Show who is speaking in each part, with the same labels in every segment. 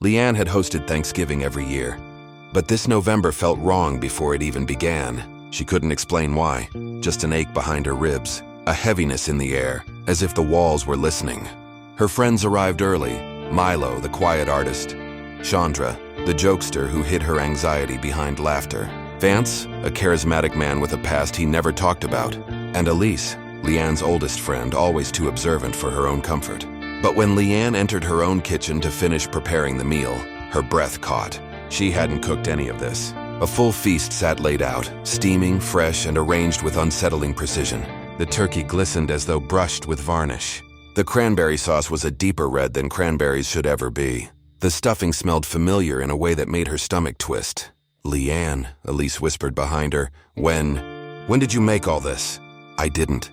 Speaker 1: Leanne had hosted Thanksgiving every year, but this November felt wrong before it even began. She couldn't explain why, just an ache behind her ribs, a heaviness in the air, as if the walls were listening. Her friends arrived early: Milo, the quiet artist; Chandra, the jokester who hid her anxiety behind laughter; Vance, a charismatic man with a past he never talked about; and Elise, Leanne's oldest friend, always too observant for her own comfort. But when Leanne entered her own kitchen to finish preparing the meal, her breath caught. She hadn't cooked any of this. A full feast sat laid out, steaming, fresh, and arranged with unsettling precision. The turkey glistened as though brushed with varnish. The cranberry sauce was a deeper red than cranberries should ever be. The stuffing smelled familiar in a way that made her stomach twist. "Leanne," Elise whispered behind her, When did you make all this?" "I didn't."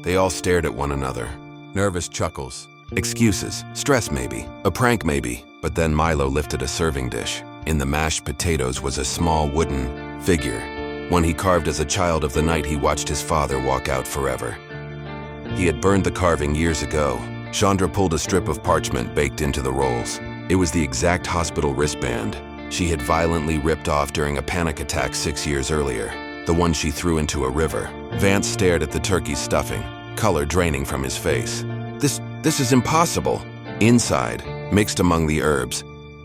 Speaker 1: They all stared at one another. Nervous chuckles. Excuses. Stress maybe. A prank maybe. But then Milo lifted a serving dish. In the mashed potatoes was a small wooden figure, one he carved as a child of the night he watched his father walk out forever. He had burned the carving years ago. Chandra pulled a strip of parchment baked into the rolls. It was the exact hospital wristband she had violently ripped off during a panic attack 6 years earlier, the one she threw into a river. Vance stared at the turkey's stuffing, color draining from his face. This is impossible." Inside, mixed among the herbs,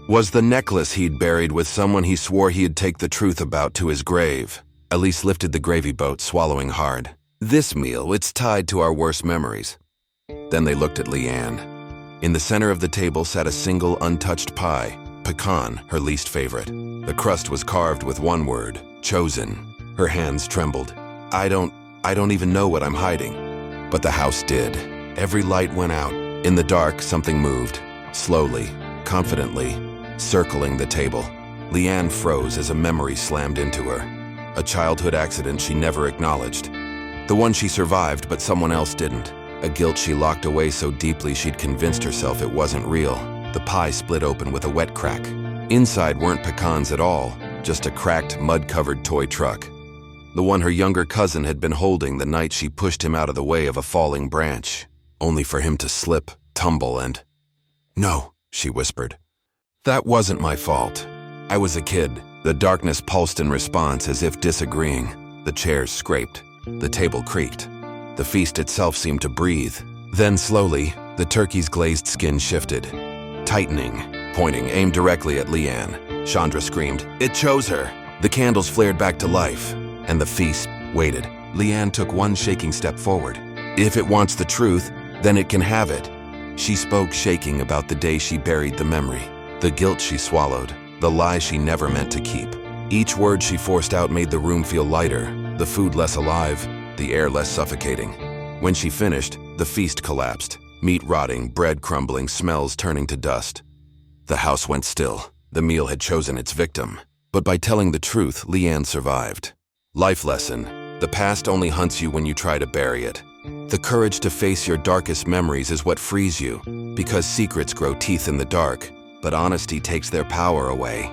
Speaker 1: was the necklace he'd buried with someone he swore he'd take the truth about to his grave. Elise lifted the gravy boat, swallowing hard. "This meal, it's tied to our worst memories." Then they looked at Leanne. In the center of the table sat a single untouched pie, pecan, her least favorite. The crust was carved with one word: chosen. Her hands trembled. I don't even know what I'm hiding." But the house did. Every light went out. In the dark, something moved, slowly, confidently, circling the table. Leanne froze as a memory slammed into her. A childhood accident she never acknowledged. The one she survived, but someone else didn't. A guilt she locked away so deeply she'd convinced herself it wasn't real. The pie split open with a wet crack. Inside weren't pecans at all, just a cracked, mud-covered toy truck. The one her younger cousin had been holding the night she pushed him out of the way of a falling branch, only for him to slip, tumble, and... "No," she whispered. "That wasn't my fault. I was a kid." The darkness pulsed in response, as if disagreeing. The chairs scraped. The table creaked. The feast itself seemed to breathe. Then slowly, the turkey's glazed skin shifted, tightening, pointing, aimed directly at Leanne. Chandra screamed, "It chose her!" The candles flared back to life, and the feast waited. Leanne took one shaking step forward. "If it wants the truth, then it can have it." She spoke, shaking, about the day she buried the memory, the guilt she swallowed, the lie she never meant to keep. Each word she forced out made the room feel lighter, the food less alive, the air less suffocating. When she finished, the feast collapsed, meat rotting, bread crumbling, smells turning to dust. The house went still. The meal had chosen its victim. But by telling the truth, Leanne survived. Life lesson: the past only hunts you when you try to bury it. The courage to face your darkest memories is what frees you, because secrets grow teeth in the dark, but honesty takes their power away.